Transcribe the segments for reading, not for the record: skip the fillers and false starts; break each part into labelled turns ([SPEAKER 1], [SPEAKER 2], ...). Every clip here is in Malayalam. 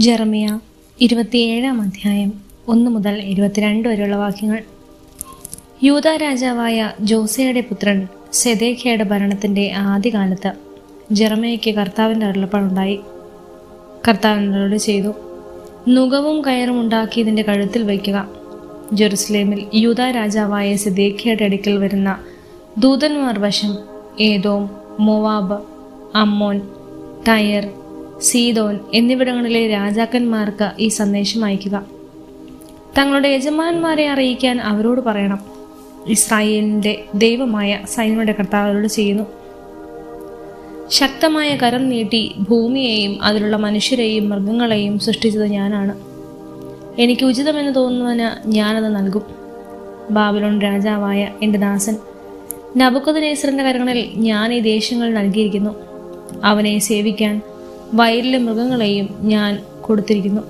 [SPEAKER 1] ജെറമിയ 27 അധ്യായം 1 മുതൽ 22 വരെയുള്ള വാക്യങ്ങൾ. യൂദാ രാജാവായ ജോസിയയുടെ പുത്രൻ സെദേഖിയയുടെ ഭരണത്തിൻ്റെ ആദ്യകാലത്ത് ജെറമിയയ്ക്ക് കർത്താവിൻ്റെ അരുളപ്പാടുണ്ടായി. കർത്താവിനോട് ചെയ്തു, നുകവും കയറും ഉണ്ടാക്കി ഇതിൻ്റെ കഴുത്തിൽ വയ്ക്കുക. ജെറുസലേമിൽ യൂദാ രാജാവായ സെദേഖിയയുടെ അടുക്കൽ വരുന്ന ദൂതന്മാർ വശം ഏദോം, മോവാബ്, അമ്മോൻ, ടയർ, സീദോൻ എന്നിവിടങ്ങളിലെ രാജാക്കന്മാർക്ക് ഈ സന്ദേശം അയക്കുക. തങ്ങളുടെ യജമാനന്മാരെ അറിയിക്കാൻ അവരോട് പറയണം, ഇസ്രായേലിൻ്റെ ദൈവമായ സൈന്യങ്ങളുടെ കർത്താവരോട് ചെയ്യുന്നു, ശക്തമായ കരം നീട്ടി ഭൂമിയെയും അതിലുള്ള മനുഷ്യരെയും മൃഗങ്ങളെയും സൃഷ്ടിച്ചത് ഞാനാണ്. എനിക്ക് ഉചിതമെന്ന് തോന്നുന്നവന് ഞാനത് നൽകും. ബാബിലോൺ രാജാവായ എൻ്റെ ദാസൻ നബൂഖദ്നേസറിന്റെ കരങ്ങളിൽ ഞാൻ ഈ ദേശങ്ങൾ നൽകിയിരിക്കുന്നു. അവനെ സേവിക്കാൻ വയലിലെ മൃഗങ്ങളെയും ഞാൻ കൊടുത്തിരിക്കുന്നു.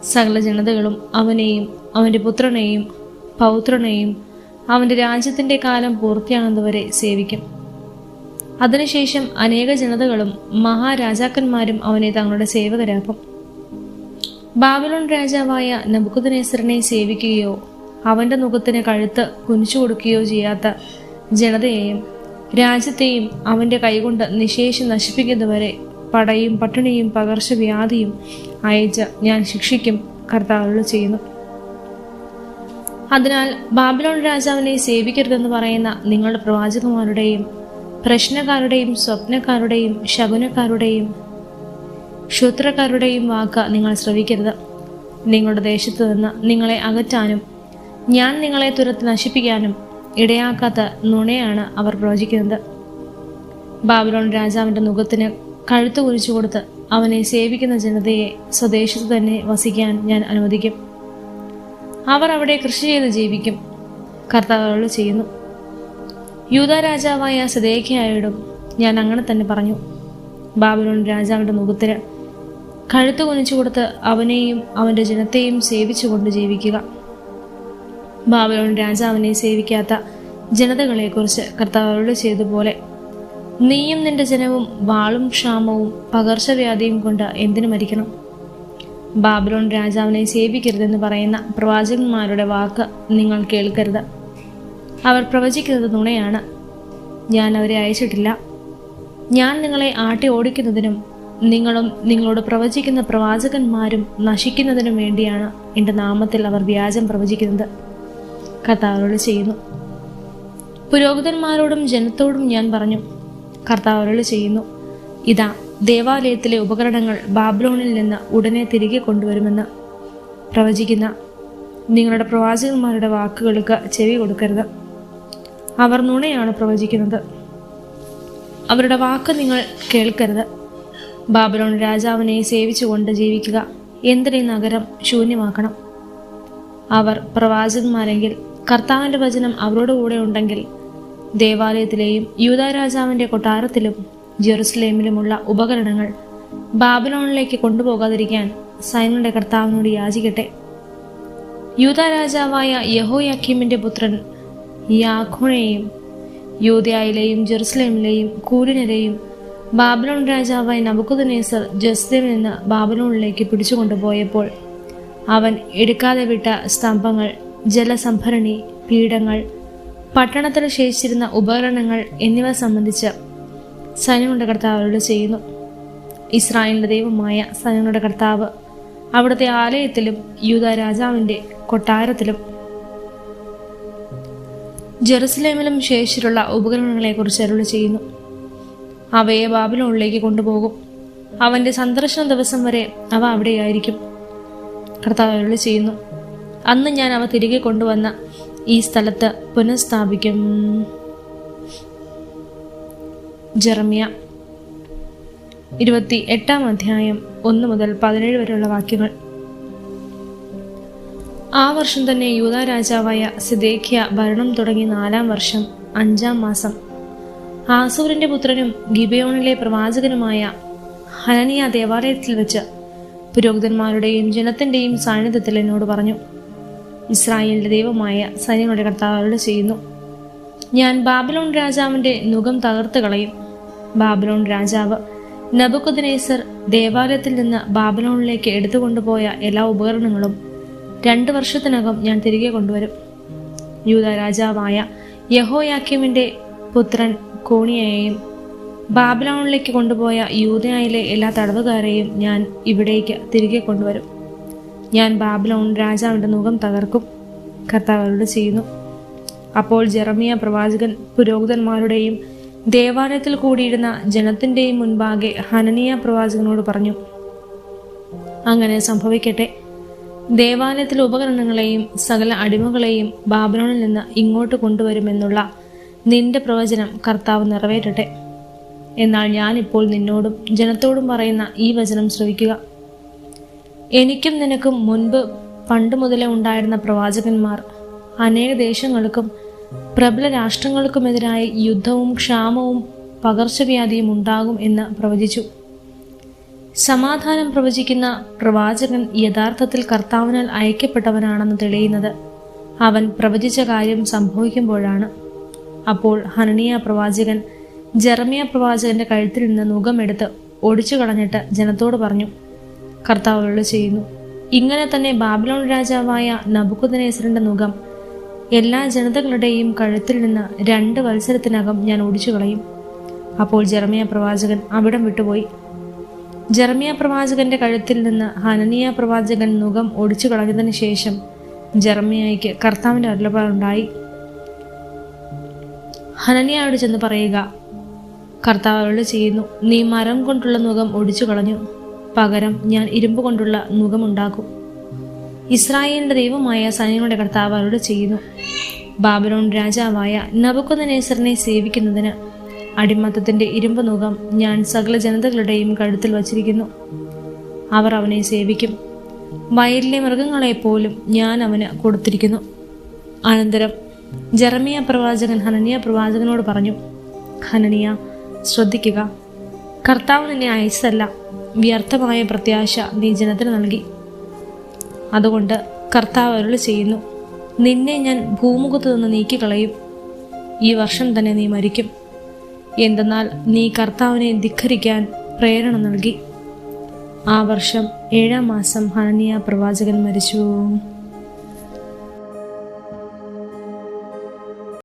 [SPEAKER 1] സകല ജനതകളും അവനെയും അവൻ്റെ പുത്രനെയും പൗത്രനെയും അവൻ്റെ രാജ്യത്തിൻ്റെ കാലം പൂർത്തിയാകുന്നതുവരെ സേവിക്കും. അതിനുശേഷം അനേക ജനതകളും മഹാരാജാക്കന്മാരും അവനെ തങ്ങളുടെ സേവകരാക്കും. ബാബിലോൺ രാജാവായ നബൂഖദ്നേസറിനെ സേവിക്കുകയോ അവൻ്റെ മുഖത്തിന് കഴുത്ത് കുനിച്ചു കൊടുക്കുകയോ ചെയ്യാത്ത ജനതയെയും രാജ്യത്തെയും അവൻ്റെ കൈകൊണ്ട് നിശേഷം നശിപ്പിക്കുന്നതുവരെ പടയും പട്ടിണിയും പകർച്ചവ്യാധിയും അയച്ച് ഞാൻ ശിക്ഷിക്കും. കർത്താവ് ചെയ്യുന്നു. അതിനാൽ ബാബിലോൺ രാജാവിനെ സേവിക്കരുതെന്ന് പറയുന്ന നിങ്ങളുടെ പ്രവാചകന്മാരുടെയും പ്രശ്നക്കാരുടെയും സ്വപ്നക്കാരുടെയും ശകുനക്കാരുടെയും ക്ഷുദ്രക്കാരുടെയും വാക്ക് നിങ്ങൾ ശ്രവിക്കരുത്. നിങ്ങളുടെ ദേശത്തു നിന്ന് നിങ്ങളെ അകറ്റാനും ഞാൻ നിങ്ങളെ തുരത്ത് നശിപ്പിക്കാനും ഇടയാക്കാത്ത നുണയാണ് അവർ പ്രവചിക്കുന്നത്. ബാബിലോൺ രാജാവിൻ്റെ മുഖത്തിന് കഴുത്ത് കുരിച്ചു കൊടുത്ത് അവനെ സേവിക്കുന്ന ജനതയെ സ്വദേശത്ത് തന്നെ വസിക്കാൻ ഞാൻ അനുവദിക്കും. അവർ അവിടെ കൃഷി ചെയ്ത് ജീവിക്കും. കർത്താവ് ചെയ്യുന്നു. യൂദാ രാജാവായ സെദേഖിയായോടും ഞാൻ അങ്ങനെ തന്നെ പറഞ്ഞു. ബാബിലോൺ രാജാവിൻ്റെ മുഖത്തിന് കഴുത്ത് കുനിച്ചു കൊടുത്ത് അവനെയും അവൻ്റെ ജനത്തെയും സേവിച്ചുകൊണ്ട് ജീവിക്കുക. ബാബിലോൺ രാജാവിനെ സേവിക്കാത്ത ജനതകളെക്കുറിച്ച് കർത്താവ് ചെയ്തതുപോലെ നീയും നിന്റെ ജനവും വാളും ക്ഷാമവും പകർച്ചവ്യാധിയും കൊണ്ട് എന്തിനു മരിക്കണം? ബാബിലോൺ രാജാവിനെ സേവിക്കരുതെന്ന് പറയുന്ന പ്രവാചകന്മാരുടെ വാക്ക് നിങ്ങൾ കേൾക്കരുത്. അവർ പ്രവചിക്കുന്നത് നുണയാണ്. ഞാൻ അവരെ അയച്ചിട്ടില്ല. ഞാൻ നിങ്ങളെ ആട്ടി ഓടിക്കുന്നതിനും നിങ്ങളും നിങ്ങളോട് പ്രവചിക്കുന്ന പ്രവാചകന്മാരും നശിക്കുന്നതിനും വേണ്ടിയാണ് എൻ്റെ നാമത്തിൽ അവർ വ്യാജം പ്രവചിക്കുന്നത്. കർത്താവരോട് ചെയ്യുന്നു. പുരോഹിതന്മാരോടും ജനത്തോടും ഞാൻ പറഞ്ഞു, കർത്താവരോട് ചെയ്യുന്നു, ഇതാ ദേവാലയത്തിലെ ഉപകരണങ്ങൾ ബാബിലോണിൽ നിന്ന് ഉടനെ തിരികെ കൊണ്ടുവരുമെന്ന് പ്രവചിക്കുന്ന നിങ്ങളുടെ പ്രവാചകന്മാരുടെ വാക്കുകൾക്ക് ചെവി കൊടുക്കരുത്. അവർ നുണയാണ് പ്രവചിക്കുന്നത്. അവരുടെ വാക്ക് നിങ്ങൾ കേൾക്കരുത്. ബാബിലോൺ രാജാവിനെ സേവിച്ചുകൊണ്ട് ജീവിക്കുക. എന്തിനീ നഗരം ശൂന്യമാക്കണം? അവർ പ്രവാചകന്മാരെങ്കിൽ കർത്താവിൻ്റെ വചനം അവരോട് കൂടെ ഉണ്ടെങ്കിൽ ദേവാലയത്തിലെയും യൂദാ രാജാവിൻ്റെ കൊട്ടാരത്തിലും ജെറുസലേമിലുമുള്ള ഉപകരണങ്ങൾ ബാബിലോണിലേക്ക് കൊണ്ടുപോകാതിരിക്കാൻ സൈന്യങ്ങളുടെ കർത്താവിനോട് യാചിക്കട്ടെ. യൂദാ രാജാവായ യഹോയാക്കീമിൻ്റെ പുത്രൻ യാഖോനെയും യൂദയായിലെയും ജെറുസലേമിലെയും കൂലിനരെയും ബാബിലോൺ രാജാവായ നബൂഖദ്നേസർ ജെറുസലേമിൽ നിന്ന് ബാബിലോണിലേക്ക് പിടിച്ചുകൊണ്ടുപോയപ്പോൾ അവൻ എടുക്കാതെ വിട്ട സ്തംഭങ്ങൾ, ജലസംഭരണി, പീഠങ്ങൾ, പട്ടണത്തിൽ ശേഷിച്ചിരുന്ന ഉപകരണങ്ങൾ എന്നിവ സംബന്ധിച്ച് സൈന്യങ്ങളുടെ കർത്താവരോട് ചെയ്യുന്നു. ഇസ്രായേലിന്റെ ദൈവമായ സൈന്യങ്ങളുടെ കർത്താവ് അവിടുത്തെ ആലയത്തിലും യൂദാ രാജാവിൻ്റെ കൊട്ടാരത്തിലും ജെറുസലേമിലും ശേഷിച്ചിട്ടുള്ള ഉപകരണങ്ങളെക്കുറിച്ച് അരുളി ചെയ്യുന്നു. അവയെ ബാബിലോണിലേക്ക് കൊണ്ടുപോകും. അവൻ്റെ സന്ദർശന ദിവസം വരെ അവ അവിടെയായിരിക്കും. കർത്താവ് അരുളി ചെയ്യുന്നു. അന്ന് ഞാൻ അവ തിരികെ കൊണ്ടുവന്ന ഈ സ്ഥലത്ത് പുനഃസ്ഥാപിക്കും. ജെറമിയ 28 അധ്യായം 1 മുതൽ 17 വരെയുള്ള വാക്യങ്ങൾ. ആ വർഷം തന്നെ യൂദാ രാജാവായ സിദേഖിയ ഭരണം തുടങ്ങി 4-ാം വർഷം 5-ാം മാസം ആസൂരിന്റെ പുത്രനും ഗിബെയോണിലെ പ്രവാചകനുമായ ഹനനിയ ദേവാലയത്തിൽ വെച്ച് പുരോഹിതന്മാരുടെയും ജനത്തിൻ്റെയും സാന്നിധ്യത്തിൽ എന്നോട് പറഞ്ഞു, ഇസ്രായേലിന്റെ ദൈവമായ സൈന്യങ്ങളുടെ കർത്താവരോട് ചെയ്യുന്നു, ഞാൻ ബാബിലോൺ രാജാവിൻ്റെ നുകം തകർത്ത് കളയും. ബാബിലോൺ രാജാവ് നബൂഖദ്നേസർ ദേവാലയത്തിൽ നിന്ന് ബാബിലോണിലേക്ക് എടുത്തുകൊണ്ടുപോയ എല്ലാ ഉപകരണങ്ങളും 2 വർഷത്തിനകം ഞാൻ തിരികെ കൊണ്ടുവരും. യൂദ രാജാവായ യഹോയാക്കീമിന്റെ പുത്രൻ കോണിയയെയും ബാബിലോണിലേക്ക് കൊണ്ടുപോയ യൂദയായിലെ എല്ലാ തടവുകാരെയും ഞാൻ ഇവിടേക്ക് തിരികെ കൊണ്ടുവരും. ഞാൻ ബാബിലോൺ രാജാവിന്റെ മുഖം തകർക്കും, കർത്താവ് അരുളി ചെയ്യുന്നു. അപ്പോൾ ജെറമിയ പ്രവാചകൻ പുരോഹിതന്മാരുടെയും ദേവാലയത്തിൽ കൂടിയിരുന്ന ജനത്തിന്റെയും മുൻപാകെ ഹനനിയ പ്രവാചകനോട് പറഞ്ഞു, അങ്ങനെ സംഭവിക്കട്ടെ. ദേവാലയത്തിലെ ഉപകരണങ്ങളെയും സകല അടിമകളെയും ബാബിലോണിൽ നിന്ന് ഇങ്ങോട്ട് കൊണ്ടുവരുമെന്നുള്ള നിന്റെ പ്രവചനം കർത്താവ് നിറവേറ്റട്ടെ. എന്നാൽ ഞാനിപ്പോൾ നിന്നോടും ജനത്തോടും പറയുന്ന ഈ വചനം ശ്രവിക്കുക. എനിക്കും നിനക്കും മുൻപ് പണ്ട് മുതലേ ഉണ്ടായിരുന്ന പ്രവാചകന്മാർ അനേക ദേശങ്ങൾക്കും പ്രബല രാഷ്ട്രങ്ങൾക്കുമെതിരായി യുദ്ധവും ക്ഷാമവും പകർച്ചവ്യാധിയും ഉണ്ടാകും എന്ന് പ്രവചിച്ചു. സമാധാനം പ്രവചിക്കുന്ന പ്രവാചകൻ യഥാർത്ഥത്തിൽ കർത്താവിനാൽ അയക്കപ്പെട്ടവനാണെന്ന് തെളിയുന്നത് അവൻ പ്രവചിച്ച കാര്യം സംഭവിക്കുമ്പോഴാണ്. അപ്പോൾ ഹനനിയ പ്രവാചകൻ ജെറമിയ പ്രവാചകന്റെ കഴുത്തിൽ നിന്ന് നുകമെടുത്ത് ഒടിച്ചു കളഞ്ഞിട്ട് ജനത്തോട് പറഞ്ഞു, കർത്താവ് അരുളി ചെയ്യുന്നു, ഇങ്ങനെ തന്നെ ബാബിലോൺ രാജാവായ നബൂഖദ്നേസറിന്റെ നുകം എല്ലാ ജനതകളുടെയും കഴുത്തിൽ നിന്ന് 2 വത്സരത്തിനകം ഞാൻ ഒടിച്ചു കളയും. അപ്പോൾ ജെറമിയ പ്രവാചകൻ അവിടം വിട്ടുപോയി. ജെറമിയ പ്രവാചകന്റെ കഴുത്തിൽ നിന്ന് ഹനനിയ പ്രവാചകൻ നുകം ഒടിച്ചു കളഞ്ഞതിന് ശേഷം ജെറമിയായ്ക്ക് കർത്താവിന്റെ അരുളപ്പാടുണ്ടായി, ഹനനിയോട് ചെന്ന് പറയുക, കർത്താവ് അരുളി ചെയ്യുന്നു, നീ മരം കൊണ്ടുള്ള നുകം ഒടിച്ചു കളഞ്ഞു, പകരം ഞാൻ ഇരുമ്പ് കൊണ്ടുള്ള നുകമുണ്ടാക്കും. ഇസ്രായേലിന്റെ ദൈവമായ സൈന്യങ്ങളുടെ കർത്താവ് അരുളി ചെയ്യുന്നു, ബാബിലോൺ രാജാവായ നബൂഖദ്നേസറിനെ സേവിക്കുന്നതിന് അടിമത്തത്തിന്റെ ഇരുമ്പ് നുകം ഞാൻ സകല ജനതകളുടെയും കഴുത്തിൽ വച്ചിരിക്കുന്നു. അവർ അവനെ സേവിക്കും. വയലിലെ മൃഗങ്ങളെപ്പോലും ഞാൻ അവന് കൊടുത്തിരിക്കുന്നു. അനന്തരം ജെറമിയ പ്രവാചകൻ ഹനനിയ പ്രവാചകനോട് പറഞ്ഞു, ഹനനിയ, ശ്രദ്ധിക്കുക, കർത്താവ് നിന്നെ അയച്ചതല്ല, വ്യർത്ഥമായ പ്രത്യാശ നീ ജനത്തിന് നൽകി. അതുകൊണ്ട് കർത്താവ് അരുളി ചെയ്യുന്നു, നിന്നെ ഞാൻ ഭൂമുഖത്തു നിന്ന് നീക്കിക്കളയും. ഈ വർഷം തന്നെ നീ മരിക്കും. എന്തെന്നാൽ നീ കർത്താവിനെ ധിക്കരിക്കാൻ പ്രേരണ നൽകി. ആ വർഷം 7-ാം മാസം ഹനനിയ പ്രവാചകൻ മരിച്ചു.